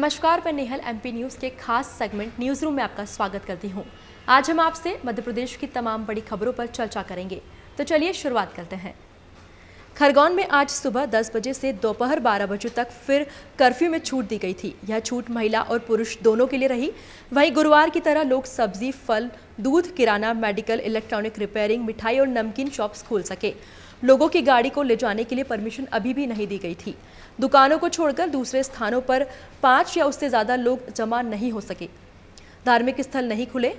नमस्कार, मैं Nehal MP news के खास सेगमेंट न्यूज़ रूम में आपका स्वागत करती हूं। आज हम आपसे मध्य प्रदेश की तमाम बड़ी खबरों पर चर्चा करेंगे। तो चलिए शुरुआत करते हैं। खरगोन में आज सुबह 10 बजे से दोपहर 12 बजे तक फिर कर्फ्यू में छूट दी गई थी। यह छूट महिला और पुरुष दोनों के लिए रही। वहीं गुरुवार की तरह लोग सब्जी, फल, दूध, किराना, मेडिकल, इलेक्ट्रॉनिक रिपेयरिंग, मिठाई और नमकीन शॉप्स खोल सके। लोगों की गाड़ी को ले जाने के लिए परमिशन अभी भी नहीं दी गई थी। दुकानों को छोड़कर दूसरे स्थानों पर 5 या उससे ज़्यादा लोग जमा नहीं हो सके। धार्मिक स्थल नहीं खुले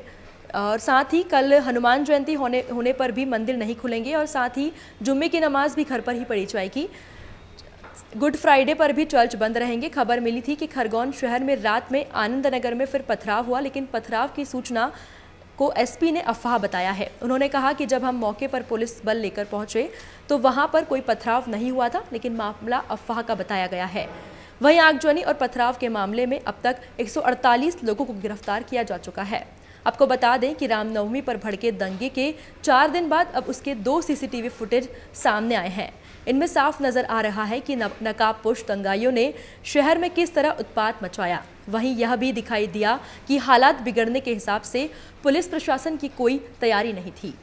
और साथ ही कल हनुमान जयंती होने पर भी मंदिर नहीं खुलेंगे और साथ ही जुम्मे की नमाज भी घर पर ही पढ़ी जाएगी। गुड फ्राइडे पर भी चर्च बंद रहेंगे। खबर मिली थी कि खरगोन शहर में रात में आनंद नगर में फिर पथराव हुआ, लेकिन पथराव की सूचना को एसपी ने अफवाह बताया है। उन्होंने कहा कि जब हम मौके पर पुलिस बल लेकर पहुंचे तो वहां पर कोई पथराव नहीं हुआ था, लेकिन मामला अफवाह का बताया गया है। वहीं आगजनी और पथराव के मामले में अब तक 148 लोगों को गिरफ्तार किया जा चुका है। आपको बता दें कि रामनवमी पर भड़के दंगे के 4 दिन बाद अब उसके 2 सीसीटीवी फुटेज सामने आए हैं। इनमें साफ नजर आ रहा है कि नकाबपोश दंगाइयों ने शहर में किस तरह उत्पात मचाया। वहीं यह भी दिखाई दिया कि हालात बिगड़ने के हिसाब से पुलिस प्रशासन की कोई तैयारी नहीं थी।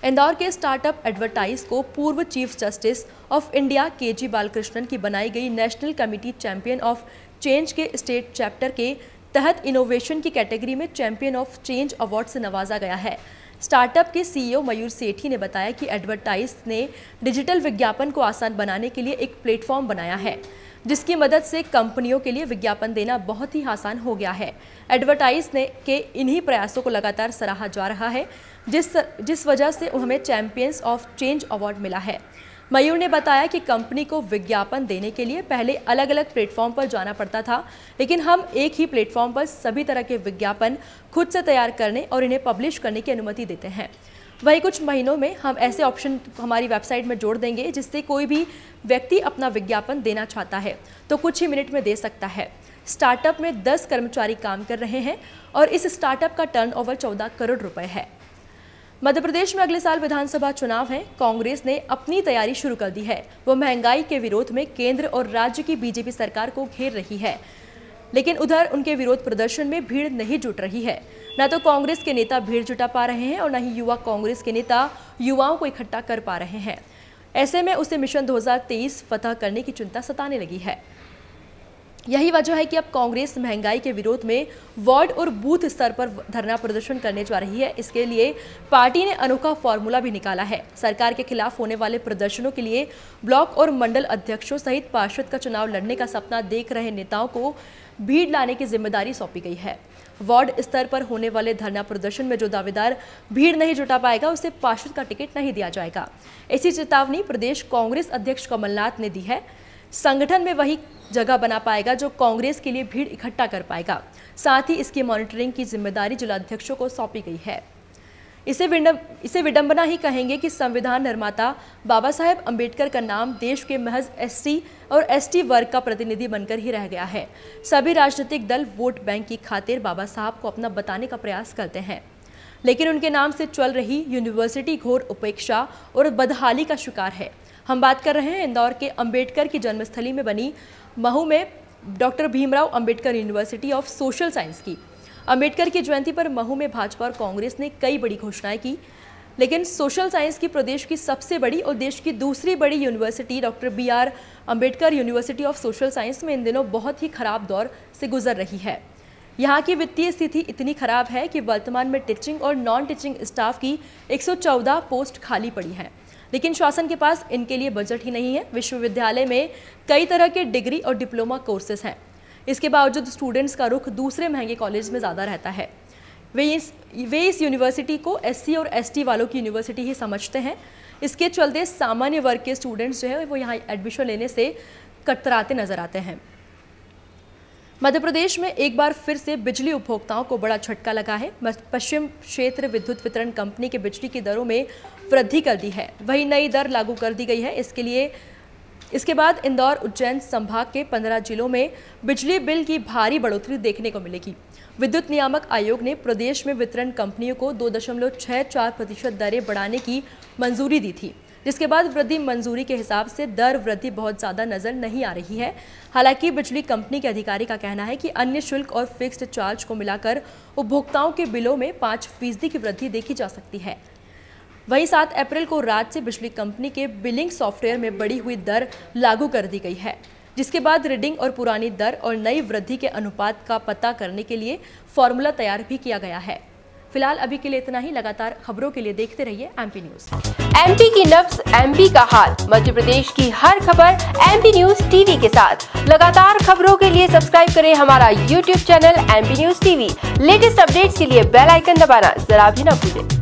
इंदौर के स्टार्टअप एडवर्टाइज को पूर्व chief justice of India KG Balakrishnan की बनाई गई national committee champion of change के स्टेट चैप्टर के तहत इनोवेशन की कैटेगरी में चैंपियन ऑफ चेंज अवार्ड से नवाजा गया है। स्टार्टअप के सीईओ मयूर सेठी ने बताया कि एडवर्टाइज ने डिजिटल विज्ञापन को आसान बनाने के लिए एक प्लेटफॉर्म बनाया है, जिसकी मदद से कंपनियों के लिए विज्ञापन देना बहुत ही आसान हो गया है। एडवर्टाइज के इन्हीं प्रयासों को लगातार सराहा जा रहा है, जिस वजह से हमें चैंपियंस ऑफ चेंज अवार्ड मिला है। मयूर ने बताया कि कंपनी को विज्ञापन देने के लिए पहले अलग अलग प्लेटफॉर्म पर जाना पड़ता था, लेकिन हम एक ही प्लेटफॉर्म पर सभी तरह के विज्ञापन खुद से तैयार करने और इन्हें पब्लिश करने की अनुमति देते हैं। वही कुछ महीनों में हम ऐसे ऑप्शन हमारी वेबसाइट में जोड़ देंगे, जिससे कोई भी व्यक्ति अपना विज्ञापन देना चाहता है तो कुछ ही मिनट में दे सकता है। स्टार्टअप में 10 कर्मचारी काम कर रहे हैं और इस स्टार्टअप का टर्नओवर 14 करोड़ रुपए है। मध्य प्रदेश में अगले साल विधानसभा चुनाव हैं। कांग्रेस ने अपनी तैयारी शुरू कर दी है। वो महंगाई के विरोध में केंद्र और राज्य की बीजेपी सरकार को घेर रही है, लेकिन उधर उनके विरोध प्रदर्शन में भीड़ नहीं जुट रही है। न तो कांग्रेस के नेता भीड़ जुटा पा रहे हैं और न ही युवा कांग्रेस के नेता युवाओं को इकट्ठा कर पा रहे हैं। ऐसे में उसे मिशन 2023 फतह करने की चिंता सताने लगी है। यही वजह है कि अब कांग्रेस महंगाई के विरोध में वार्ड और बूथ स्तर पर धरना प्रदर्शन करने जा रही है। इसके लिए पार्टी ने अनोखा फॉर्मूला भी निकाला है। सरकार के खिलाफ होने वाले प्रदर्शनों के लिए ब्लॉक और मंडल अध्यक्षों सहित पार्षद का चुनाव लड़ने का सपना देख रहे नेताओं को भीड़ लाने की जिम्मेदारी सौंपी गई है। वार्ड स्तर पर होने वाले धरना प्रदर्शन में जो दावेदार भीड़ नहीं जुटा पाएगा, उसे पार्षद का टिकट नहीं दिया जाएगा। ऐसी चेतावनी प्रदेश कांग्रेस अध्यक्ष कमलनाथ ने दी है। संगठन में वही जगह बना पाएगा जो कांग्रेस के लिए भीड़ इकट्ठा कर पाएगा। साथ ही इसकी मॉनिटरिंग की जिम्मेदारी जिलाध्यक्षों को सौंपी गई है। इसे विडंबना ही कहेंगे कि संविधान निर्माता बाबा साहेब अंबेडकर का नाम देश के महज एससी और एसटी वर्ग का प्रतिनिधि बनकर ही रह गया है। सभी राजनीतिक दल वोट बैंक की खातिर बाबा साहब को अपना बताने का प्रयास करते हैं, लेकिन उनके नाम से चल रही यूनिवर्सिटी घोर उपेक्षा और बदहाली का शिकार है। हम बात कर रहे हैं इंदौर के अंबेडकर की जन्मस्थली में बनी महू में doctor Bhimrao Ambedkar university of social science की। अंबेडकर की जयंती पर महू में भाजपा और कांग्रेस ने कई बड़ी घोषणाएं की, लेकिन सोशल साइंस की प्रदेश की सबसे बड़ी और देश की दूसरी बड़ी university doctor BR Ambedkar university of social science में इन दिनों बहुत ही खराब दौर से गुजर रही है। यहाँ की वित्तीय स्थिति इतनी खराब है कि वर्तमान में टीचिंग और नॉन टीचिंग स्टाफ की 114 पोस्ट खाली पड़ी हैं, लेकिन शासन के पास इनके लिए बजट ही नहीं है। विश्वविद्यालय में कई तरह के डिग्री और डिप्लोमा कोर्सेज हैं, इसके बावजूद स्टूडेंट्स का रुख दूसरे महंगे कॉलेज में ज़्यादा रहता है। वे इस यूनिवर्सिटी को SC और ST वालों की यूनिवर्सिटी ही समझते हैं। इसके चलते सामान्य वर्ग के स्टूडेंट्स जो है वो यहाँ एडमिशन लेने से कतराते नजर आते हैं। मध्य प्रदेश में एक बार फिर से बिजली उपभोक्ताओं को बड़ा झटका लगा है। पश्चिम क्षेत्र विद्युत वितरण कंपनी के बिजली की दरों में वृद्धि कर दी है। वही नई दर लागू कर दी गई है। इसके बाद इंदौर उज्जैन संभाग के 15 जिलों में बिजली बिल की भारी बढ़ोतरी देखने को मिलेगी। विद्युत नियामक आयोग ने प्रदेश में वितरण कंपनियों को 2.64% दरें बढ़ाने की मंजूरी दी थी। जिसके बाद वृद्धि मंजूरी के हिसाब से दर वृद्धि बहुत ज़्यादा नजर नहीं आ रही है। हालांकि बिजली कंपनी के अधिकारी का कहना है कि अन्य शुल्क और फिक्स्ड चार्ज को मिलाकर उपभोक्ताओं के बिलों में 5% की वृद्धि देखी जा सकती है। वहीं 7 अप्रैल को राज्य से बिजली कंपनी के बिलिंग सॉफ्टवेयर में बढ़ी हुई दर लागू कर दी गई है, जिसके बाद रीडिंग और पुरानी दर और नई वृद्धि के अनुपात का पता करने के लिए फॉर्मूला तैयार भी किया गया है। फिलहाल अभी के लिए इतना ही। लगातार खबरों के लिए देखते रहिए एमपी न्यूज। एमपी की नब्ज, एमपी का हाल, मध्य प्रदेश की हर खबर एमपी न्यूज टीवी के साथ। लगातार खबरों के लिए सब्सक्राइब करें हमारा YouTube channel MP news TV. Latest updates के लिए बेल आइकन दबाना जरा भी न भूलें।